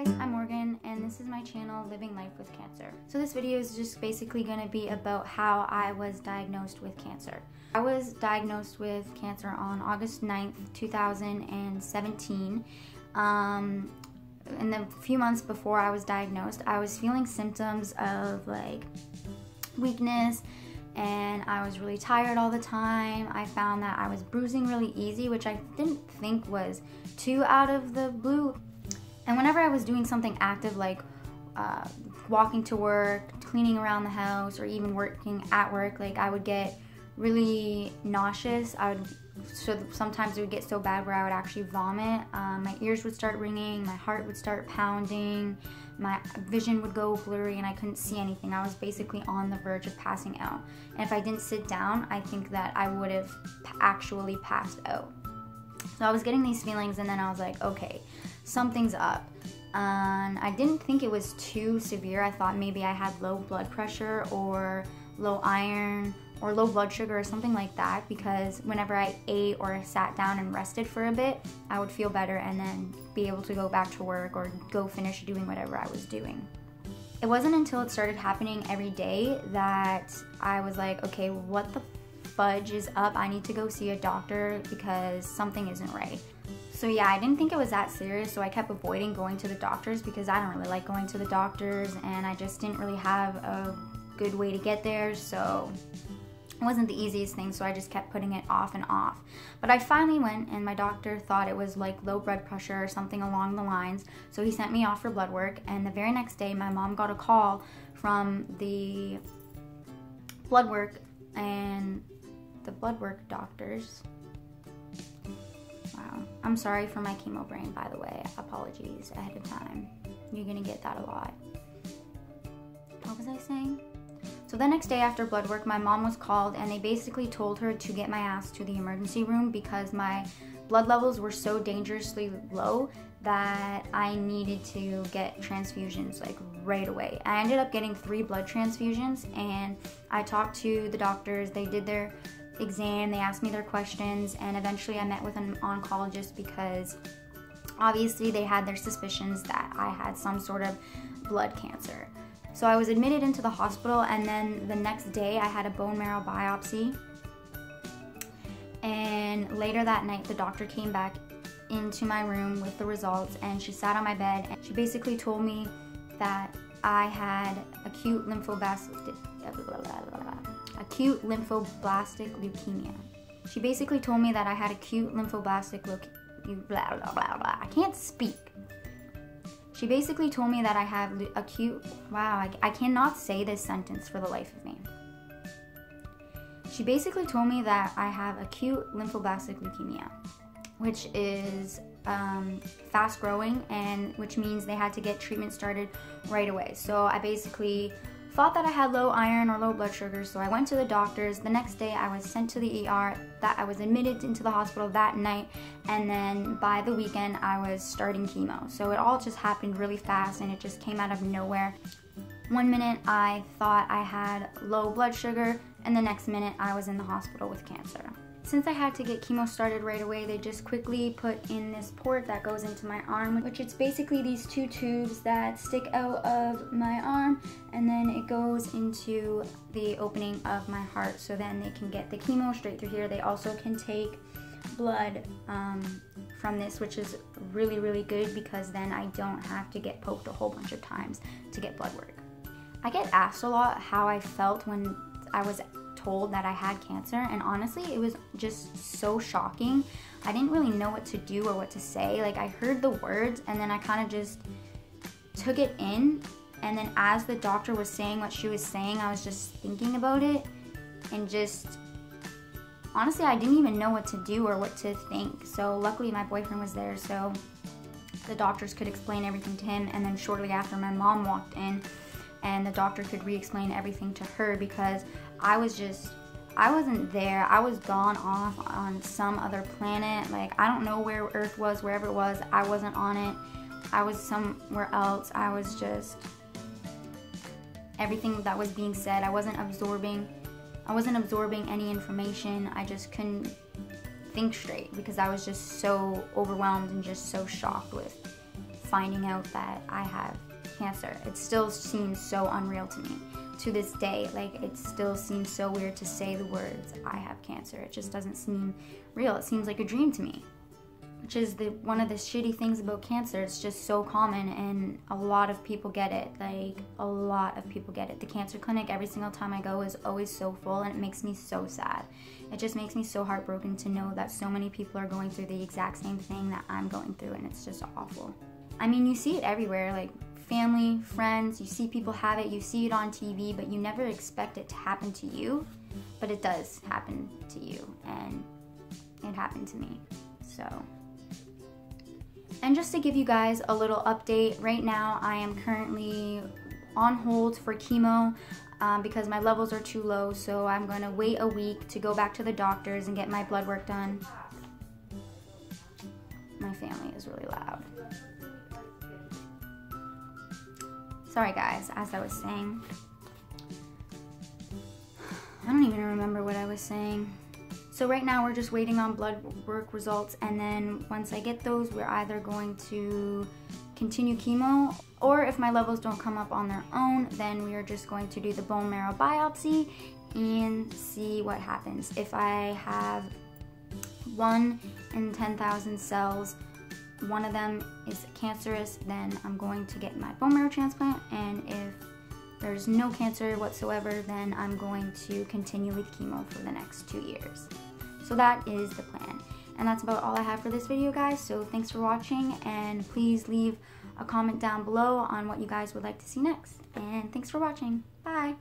guys, I'm Morgan and this is my channel, Living Life with Cancer. So this video is just basically going to be about how I was diagnosed with cancer. I was diagnosed with cancer on August 9th, 2017. In the few months before I was diagnosed, I was feeling symptoms of like weakness, and I was really tired all the time. I found that I was bruising really easy, which I didn't think was too out of the blue. And whenever I was doing something active like walking to work, cleaning around the house, or even working at work, like I would get really nauseous. Sometimes it would get so bad where I would actually vomit. My ears would start ringing, my heart would start pounding, my vision would go blurry, and I couldn't see anything. I was basically on the verge of passing out. And if I didn't sit down, I think that I would have actually passed out. So I was getting these feelings, and then I was like, okay, something's up. I didn't think it was too severe. I thought maybe I had low blood pressure or low iron or low blood sugar or something like that, because whenever I ate or sat down and rested for a bit, I would feel better and then be able to go back to work or go finish doing whatever I was doing. It wasn't until it started happening every day that I was like, okay, what the fudge is up? I need to go see a doctor because something isn't right. So yeah, I didn't think it was that serious, so I kept avoiding going to the doctors because I don't really like going to the doctors, and I just didn't really have a good way to get there, so it wasn't the easiest thing, so I just kept putting it off and off. But I finally went, and my doctor thought it was like low blood pressure or something along the lines, so he sent me off for blood work. And the very next day, my mom got a call from the blood work, and the blood work doctors. Wow, I'm sorry for my chemo brain, by the way. Apologies ahead of time. You're gonna get that a lot. What was I saying? So the next day after blood work, my mom was called, and they basically told her to get my ass to the emergency room because my blood levels were so dangerously low that I needed to get transfusions like right away. I ended up getting 3 blood transfusions, and I talked to the doctors. They did their exam, they asked me their questions, and eventually I met with an oncologist because obviously they had their suspicions that I had some sort of blood cancer. So I was admitted into the hospital, and then the next day I had a bone marrow biopsy. And later that night, the doctor came back into my room with the results, and she sat on my bed, and she basically told me that I had acute lymphoblastic leukemia. She basically told me that I had acute lymphoblastic leukemia. I can't speak. She basically told me that I have acute, wow, I cannot say this sentence for the life of me. She basically told me that I have acute lymphoblastic leukemia, which is fast growing, and which means they had to get treatment started right away. So I basically thought that I had low iron or low blood sugar, so I went to the doctors. The next day I was sent to the ER, that I was admitted into the hospital that night, and then by the weekend I was starting chemo. So it all just happened really fast, and it just came out of nowhere. One minute I thought I had low blood sugar, and the next minute I was in the hospital with cancer. Since I had to get chemo started right away, they just quickly put in this port that goes into my arm, which it's basically these 2 tubes that stick out of my arm, and then it goes into the opening of my heart, so then they can get the chemo straight through here. They also can take blood from this, which is really, really good because then I don't have to get poked a whole bunch of times to get blood work. I get asked a lot how I felt when I was told that I had cancer, and honestly it was just so shocking. I didn't really know what to do or what to say. Like, I heard the words and then I kind of just took it in, and then as the doctor was saying what she was saying, I was just thinking about it, and just honestly I didn't even know what to do or what to think. So luckily my boyfriend was there, so the doctors could explain everything to him, and then shortly after my mom walked in, and the doctor could re-explain everything to her because I wasn't there. I was gone off on some other planet. Like, I don't know where Earth was, wherever it was. I wasn't on it. I was somewhere else. I was just, everything that was being said, I wasn't absorbing any information. I just couldn't think straight because I was just so overwhelmed and just so shocked with finding out that I have cancer. It still seems so unreal to me. To this day, like, it still seems so weird to say the words, I have cancer. It just doesn't seem real. It seems like a dream to me. Which is one of the shitty things about cancer. It's just so common and a lot of people get it. Like, a lot of people get it. The cancer clinic, every single time I go, is always so full, and it makes me so sad. It just makes me so heartbroken to know that so many people are going through the exact same thing that I'm going through, and it's just awful. I mean, you see it everywhere, like family, friends, you see people have it, you see it on TV, but you never expect it to happen to you. But it does happen to you, and it happened to me, so. And just to give you guys a little update, right now I am currently on hold for chemo because my levels are too low, so I'm going to wait a week to go back to the doctors and get my blood work done. My family is really loud. Sorry guys, as I was saying. I don't even remember what I was saying. So right now we're just waiting on blood work results, and then once I get those, we're either going to continue chemo, or if my levels don't come up on their own, then we are just going to do the bone marrow biopsy and see what happens. If I have 1 in 10,000 cells, one of them is cancerous, then I'm going to get my bone marrow transplant, and if there's no cancer whatsoever, then I'm going to continue with chemo for the next 2 years. So that is the plan. And that's about all I have for this video, guys. So thanks for watching, and please leave a comment down below on what you guys would like to see next. And thanks for watching. Bye.